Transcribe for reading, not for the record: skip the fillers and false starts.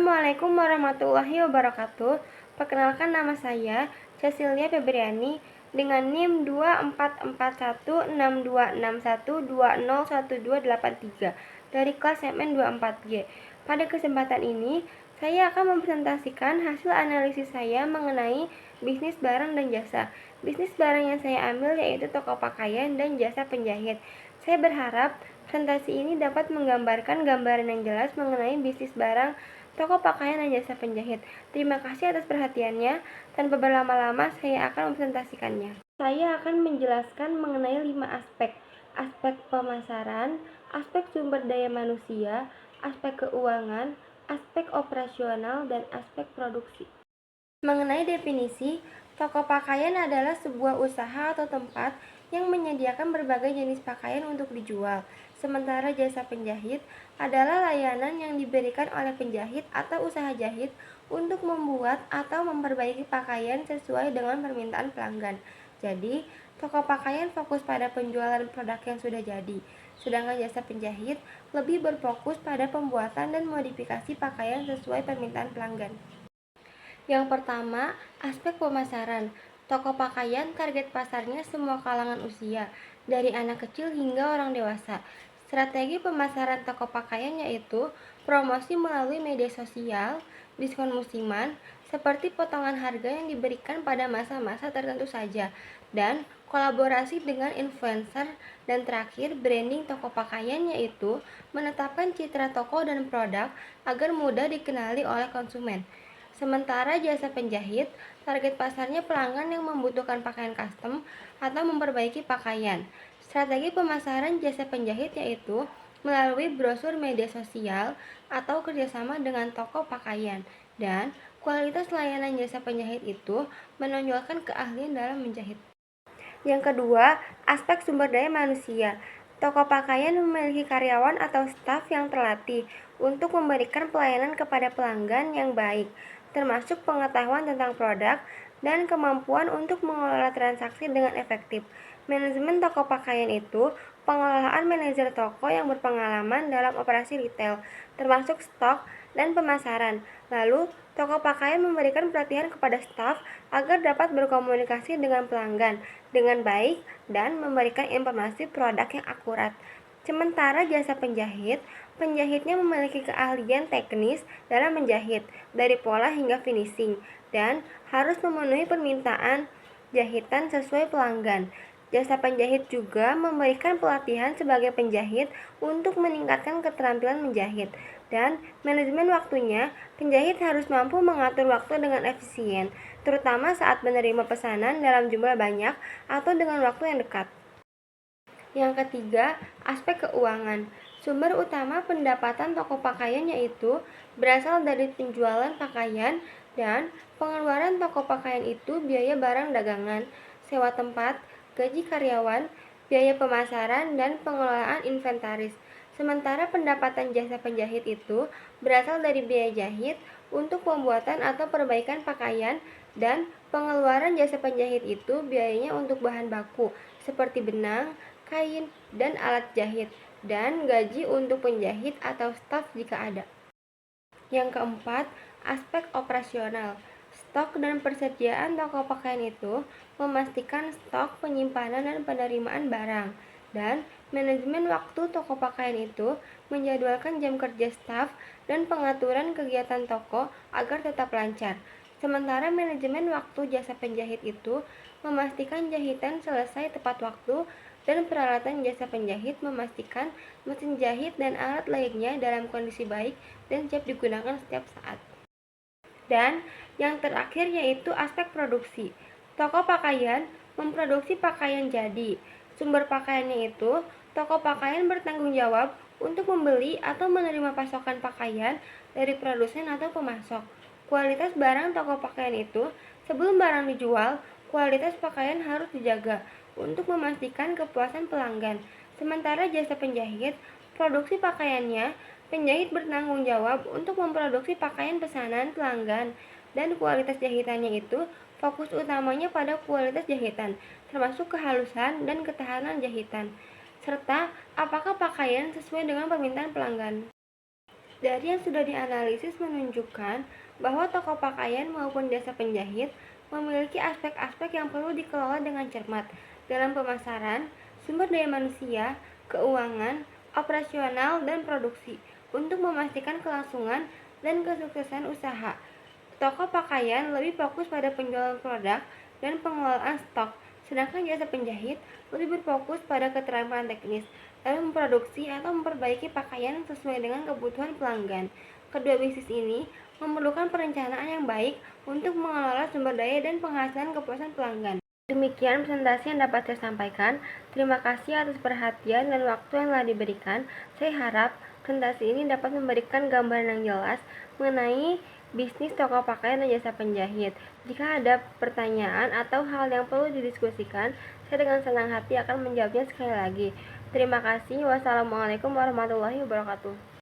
Assalamualaikum warahmatullahi wabarakatuh. Perkenalkan, nama saya Cecilia Febriani dengan NIM 24416261201283 dari kelas MN24G. Pada kesempatan ini, saya akan mempresentasikan hasil analisis saya mengenai bisnis barang dan jasa. Bisnis barang yang saya ambil yaitu toko pakaian dan jasa penjahit. Saya berharap presentasi ini dapat menggambarkan gambaran yang jelas mengenai bisnis barang, toko pakaian dan jasa penjahit. Terima kasih atas perhatiannya. Tanpa berlama-lama, saya akan mempresentasikannya. Saya akan menjelaskan mengenai 5 aspek. Aspek pemasaran, aspek sumber daya manusia, aspek keuangan, aspek operasional, dan aspek produksi. Mengenai definisi, toko pakaian adalah sebuah usaha atau tempat yang menyediakan berbagai jenis pakaian untuk dijual. Sementara jasa penjahit adalah layanan yang diberikan oleh penjahit atau usaha jahit untuk membuat atau memperbaiki pakaian sesuai dengan permintaan pelanggan. Jadi, toko pakaian fokus pada penjualan produk yang sudah jadi, sedangkan jasa penjahit lebih berfokus pada pembuatan dan modifikasi pakaian sesuai permintaan pelanggan. Yang pertama, aspek pemasaran. Toko pakaian target pasarnya semua kalangan usia, dari anak kecil hingga orang dewasa. Strategi pemasaran toko pakaian yaitu promosi melalui media sosial, diskon musiman, seperti potongan harga yang diberikan pada masa-masa tertentu saja, dan kolaborasi dengan influencer. Dan terakhir, branding toko pakaian yaitu menetapkan citra toko dan produk agar mudah dikenali oleh konsumen. Sementara jasa penjahit, target pasarnya pelanggan yang membutuhkan pakaian custom atau memperbaiki pakaian. Strategi pemasaran jasa penjahit yaitu melalui brosur media sosial atau kerjasama dengan toko pakaian. Dan kualitas layanan jasa penjahit itu menonjolkan keahlian dalam menjahit. Yang kedua, aspek sumber daya manusia. Toko pakaian memiliki karyawan atau staf yang terlatih untuk memberikan pelayanan kepada pelanggan yang baik, termasuk pengetahuan tentang produk dan kemampuan untuk mengelola transaksi dengan efektif. Manajemen toko pakaian itu pengelolaan manajer toko yang berpengalaman dalam operasi retail, termasuk stok dan pemasaran. Lalu, toko pakaian memberikan pelatihan kepada staf agar dapat berkomunikasi dengan pelanggan dengan baik dan memberikan informasi produk yang akurat. Sementara jasa penjahit, penjahitnya memiliki keahlian teknis dalam menjahit, dari pola hingga finishing, dan harus memenuhi permintaan jahitan sesuai pelanggan. Jasa penjahit juga memberikan pelatihan sebagai penjahit untuk meningkatkan keterampilan menjahit. Dan manajemen waktunya, penjahit harus mampu mengatur waktu dengan efisien, terutama saat menerima pesanan dalam jumlah banyak atau dengan waktu yang dekat. Yang ketiga, aspek keuangan. Sumber utama pendapatan toko pakaian yaitu berasal dari penjualan pakaian, dan pengeluaran toko pakaian itu biaya barang dagangan, sewa tempat, gaji karyawan, biaya pemasaran, dan pengelolaan inventaris. Sementara pendapatan jasa penjahit itu berasal dari biaya jahit untuk pembuatan atau perbaikan pakaian, dan pengeluaran jasa penjahit itu biayanya untuk bahan baku seperti benang, kain, dan alat jahit, dan gaji untuk penjahit atau staf jika ada. Yang keempat, aspek operasional. Stok dan persediaan toko pakaian itu memastikan stok, penyimpanan, dan penerimaan barang. Dan manajemen waktu toko pakaian itu menjadwalkan jam kerja staf dan pengaturan kegiatan toko agar tetap lancar. Sementara manajemen waktu jasa penjahit itu memastikan jahitan selesai tepat waktu, dan peralatan jasa penjahit memastikan mesin jahit dan alat lainnya dalam kondisi baik dan siap digunakan setiap saat. Dan yang terakhir yaitu aspek produksi. Toko pakaian memproduksi pakaian jadi. Sumber pakaiannya itu, toko pakaian bertanggung jawab untuk membeli atau menerima pasokan pakaian dari produsen atau pemasok. Kualitas barang toko pakaian itu, sebelum barang dijual, kualitas pakaian harus dijaga untuk memastikan kepuasan pelanggan. Sementara jasa penjahit, produksi pakaiannya, penjahit bertanggung jawab untuk memproduksi pakaian pesanan pelanggan, dan kualitas jahitannya itu fokus utamanya pada kualitas jahitan, termasuk kehalusan dan ketahanan jahitan, serta apakah pakaian sesuai dengan permintaan pelanggan. Dari yang sudah dianalisis menunjukkan bahwa toko pakaian maupun jasa penjahit memiliki aspek-aspek yang perlu dikelola dengan cermat dalam pemasaran, sumber daya manusia, keuangan, operasional, dan produksi untuk memastikan kelangsungan dan kesuksesan usaha. Toko pakaian lebih fokus pada penjualan produk dan pengelolaan stok, sedangkan jasa penjahit lebih berfokus pada keterampilan teknis dalam memproduksi atau memperbaiki pakaian sesuai dengan kebutuhan pelanggan. Kedua bisnis ini memerlukan perencanaan yang baik untuk mengelola sumber daya dan penghasilan kepuasan pelanggan. Demikian presentasi yang dapat saya sampaikan. Terima kasih atas perhatian dan waktu yang telah diberikan. Saya harap presentasi ini dapat memberikan gambaran yang jelas mengenai bisnis toko pakaian dan jasa penjahit. Jika ada pertanyaan atau hal yang perlu didiskusikan, saya dengan senang hati akan menjawabnya sekali lagi. Terima kasih. Wassalamualaikum warahmatullahi wabarakatuh.